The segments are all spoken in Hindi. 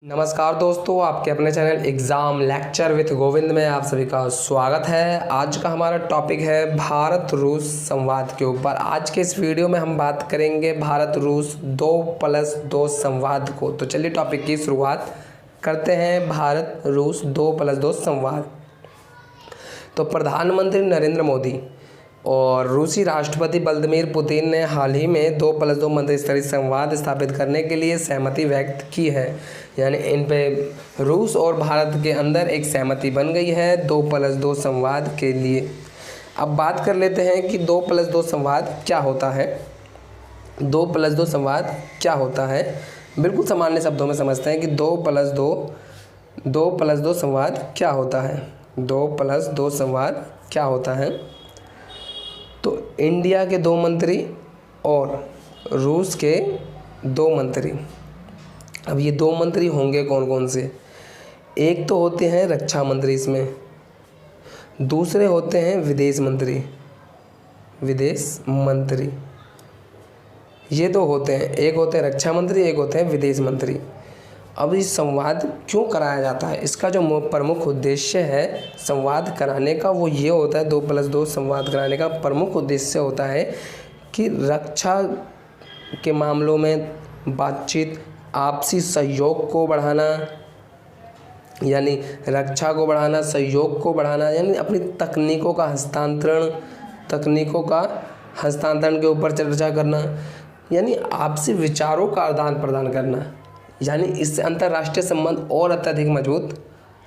नमस्कार दोस्तों, आपके अपने channel exam lecture with Govind में आप सभी का स्वागत है। आज का हमारा टॉपिक है भारत रूस संवाद के ऊपर। आज के इस वीडियो में हम बात करेंगे भारत रूस 2+2 संवाद को। तो चलिए टॉपिक की शुरुआत करते हैं। भारत रूस 2+2 संवाद। तो प्रधानमंत्री नरेंद्र मोदी और रूसी राष्ट्रपति व्लादिमीर पुतिन ने हाल ही में 2+2 मंत्रिस्तरीय संवाद स्थापित करने के लिए सहमति व्यक्त की है। यानी इन पे रूस और भारत के अंदर एक सहमति बन गई है 2+2 संवाद के लिए। अब बात कर लेते हैं कि 2+2 संवाद क्या होता है। 2+2 संवाद क्या होता है, बिल्कुल सामान्य शब्दों में समझते हैं कि 2+2 संवाद क्या होता है। 2+2 संवाद क्या होता है। तो इंडिया के 2 मंत्री और रूस के 2 मंत्री। अब ये 2 मंत्री होंगे कौन कौन से? एक तो होते हैं रक्षा मंत्री, इसमें दूसरे होते हैं विदेश मंत्री। ये 2 होते हैं, एक होते हैं रक्षा मंत्री, एक होते हैं विदेश मंत्री। अब इस संवाद क्यों कराया जाता है, इसका जो प्रमुख उद्देश्य है संवाद कराने का वो ये होता है। 2+2 संवाद कराने का प्रमुख उद्देश्य होता है कि रक्षा के मामलों में बातचीत, आपसी सहयोग को बढ़ाना, यानी रक्षा को बढ़ाना, सहयोग को बढ़ाना, यानी अपनी तकनीकों का हस्तांतरण के ऊपर चर्चा करना, यानी आपसी विचारों का आदान प्रदान करना। यानी इससे अंतर्राष्ट्रीय संबंध और अत्यधिक मजबूत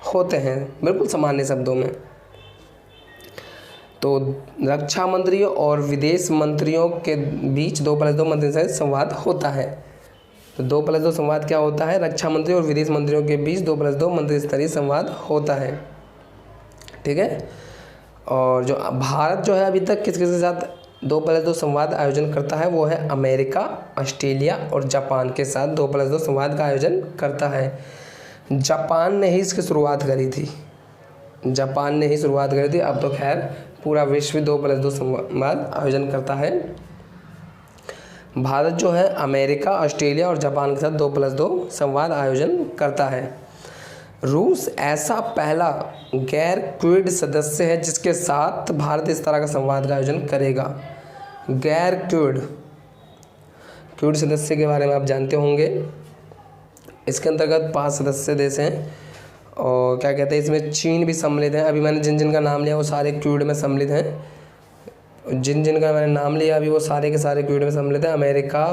होते हैं, बिल्कुल सामान्य शब्दों में। तो रक्षा मंत्रियों और विदेश मंत्रियों के बीच 2+2 मंत्रिस्तरीय संवाद होता है। तो 2+2 संवाद क्या होता है? रक्षा मंत्री और विदेश मंत्रियों के बीच 2+2 मंत्रिस्तरीय संवाद होता है। ठीक है। और जो भारत जो है अभी तक किस किस के साथ 2+2 संवाद आयोजन करता है, वो है अमेरिका, ऑस्ट्रेलिया और जापान के साथ 2+2 संवाद का आयोजन करता है। जापान ने ही इसकी शुरुआत करी थी। अब तो खैर पूरा विश्व 2+2 संवाद आयोजन करता है। भारत जो है अमेरिका, ऑस्ट्रेलिया और जापान के साथ 2+2 संवाद आयोजन करता है। रूस ऐसा पहला गैर क्विड सदस्य है जिसके साथ भारत इस तरह का संवाद का आयोजन करेगा। गैर क्विड सदस्य के बारे में आप जानते होंगे। इसके अंतर्गत 5 सदस्य देश हैं और क्या कहते हैं, इसमें चीन भी सम्मिलित है। अभी मैंने जिन का नाम लिया वो सारे क्विड में सम्मिलित हैं। जिन का मैंने नाम लिया अभी वो सारे के सारे क्विड में सम्मिलित हैं। अमेरिका,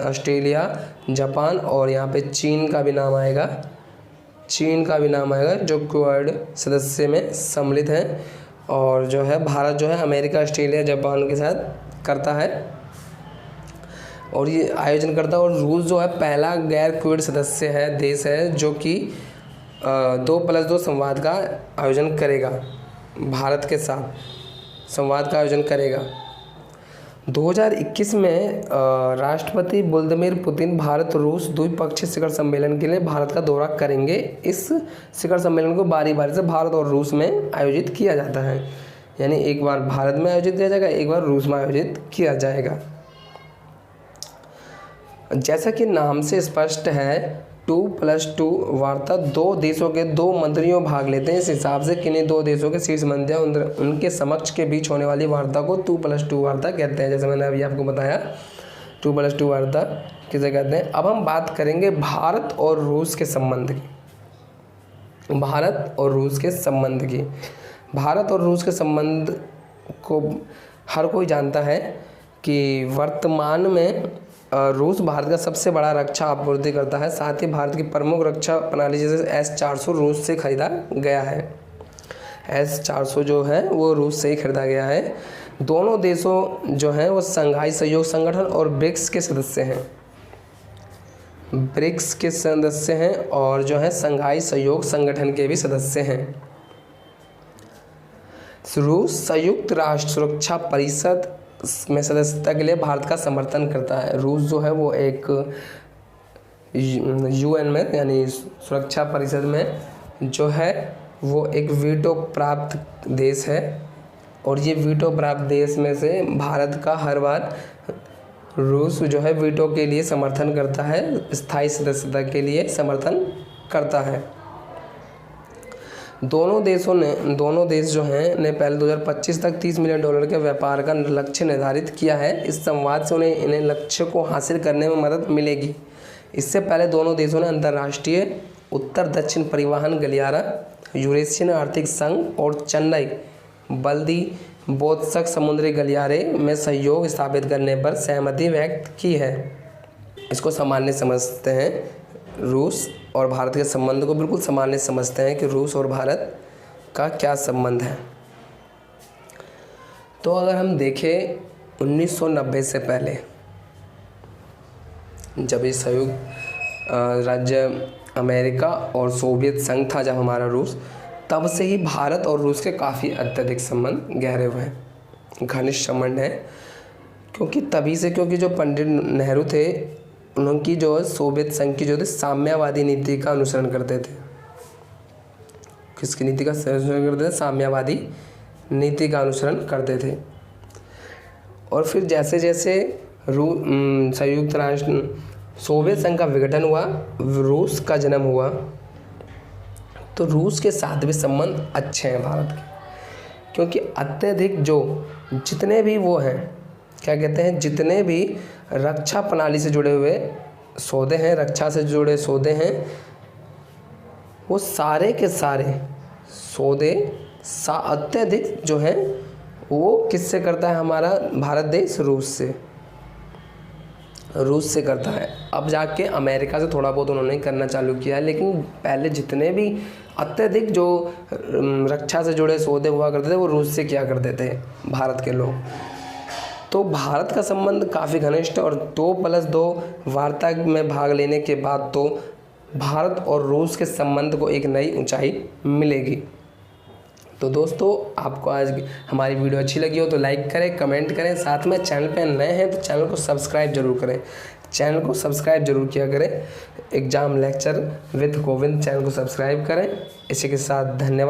ऑस्ट्रेलिया, जापान और यहाँ पे चीन का भी नाम आएगा जो क्वाड सदस्य में सम्मिलित हैं। और जो है भारत जो है अमेरिका, ऑस्ट्रेलिया, जापान के साथ करता है और ये आयोजन करता है। और रूस जो है पहला गैर क्विड सदस्य है, देश है, जो कि 2+2 संवाद का आयोजन करेगा, भारत के साथ संवाद का आयोजन करेगा। 2021 में राष्ट्रपति व्लादिमीर पुतिन भारत रूस द्विपक्षीय शिखर सम्मेलन के लिए भारत का दौरा करेंगे। इस शिखर सम्मेलन को बारी बारी से भारत और रूस में आयोजित किया जाता है, यानी एक बार भारत में आयोजित किया जाएगा, एक बार रूस में आयोजित किया जाएगा। जैसा कि नाम से स्पष्ट है 2+2 वार्ता 2 देशों के 2 मंत्रियों भाग लेते हैं। इस हिसाब से किन्हीं 2 देशों के शीर्ष मंत्री उनके समक्ष के बीच होने वाली वार्ता को 2+2 वार्ता कहते हैं। जैसे मैंने अभी आपको बताया 2+2 वार्ता किसे कहते हैं। अब हम बात करेंगे भारत और रूस के संबंध के संबंध को हर कोई जानता है कि वर्तमान में रूस भारत का सबसे बड़ा रक्षा आपूर्ति करता है। साथ ही भारत की प्रमुख रक्षा प्रणाली जैसे S-400 रूस से खरीदा गया है। S-400 जो है वो रूस से ही खरीदा गया है। दोनों देशों जो हैं वो शंघाई सहयोग संगठन और ब्रिक्स के सदस्य हैं और जो है शंघाई सहयोग संगठन के भी सदस्य हैं। रूस संयुक्त राष्ट्र सुरक्षा परिषद में सदस्यता के लिए भारत का समर्थन करता है। रूस जो है वो एक UN में यानी सुरक्षा परिषद में जो है वो एक वीटो प्राप्त देश है और ये वीटो प्राप्त देश में से भारत का हर बार रूस जो है वीटो के लिए समर्थन करता है, स्थायी सदस्यता के लिए समर्थन करता है। दोनों देश जो हैं ने पहले 2025 तक $30 मिलियन के व्यापार का लक्ष्य निर्धारित किया है। इस संवाद से उन्हें इन्हें लक्ष्य को हासिल करने में मदद मिलेगी। इससे पहले दोनों देशों ने अंतर्राष्ट्रीय उत्तर दक्षिण परिवहन गलियारा, यूरेशियन आर्थिक संघ और चेन्नई व्लादिवोस्तोक समुद्री गलियारे में सहयोग स्थापित करने पर सहमति व्यक्त की है। इसको सामान्य समझते हैं, रूस और भारत के संबंध को बिल्कुल सामान्य समझते हैं कि रूस और भारत का क्या संबंध है। तो अगर हम देखें 1990 से पहले जब ये संयुक्त राज्य अमेरिका और सोवियत संघ था, जब हमारा रूस, तब से ही भारत और रूस के काफ़ी अत्यधिक संबंध गहरे हुए हैं, घनिष्ठ संबंध है। क्योंकि जो पंडित नेहरू थे, उनकी जो सोवियत संघ की जो थे साम्यवादी नीति का अनुसरण करते थे। किसकी नीति का अनुसरण करते थे? साम्यवादी नीति का अनुसरण करते थे। और फिर जैसे जैसे संयुक्त राष्ट्र सोवियत संघ का विघटन हुआ, रूस का जन्म हुआ, तो रूस के साथ भी संबंध अच्छे हैं भारत के। क्योंकि अत्यधिक जितने भी वो हैं, क्या कहते हैं, जितने भी रक्षा प्रणाली से जुड़े हुए सौदे हैं, रक्षा से जुड़े सौदे हैं, वो सारे के सारे सौदे अत्यधिक जो हैं वो किससे करता है? हमारा भारत देश रूस से करता है। अब जाके अमेरिका से थोड़ा बहुत उन्होंने करना चालू किया है, लेकिन पहले जितने भी अत्यधिक जो रक्षा से जुड़े सौदे हुआ करते थे वो रूस से किया करते थे भारत के लोग। तो भारत का संबंध काफ़ी घनिष्ठ, और 2+2 वार्ता में भाग लेने के बाद तो भारत और रूस के संबंध को एक नई ऊंचाई मिलेगी। तो दोस्तों, आपको आज हमारी वीडियो अच्छी लगी हो तो लाइक करें, कमेंट करें, साथ में चैनल पे नए हैं तो चैनल को सब्सक्राइब जरूर करें। चैनल को सब्सक्राइब जरूर किया करें। Exam lecture with Govind channel को सब्सक्राइब करें। इसी के साथ धन्यवाद।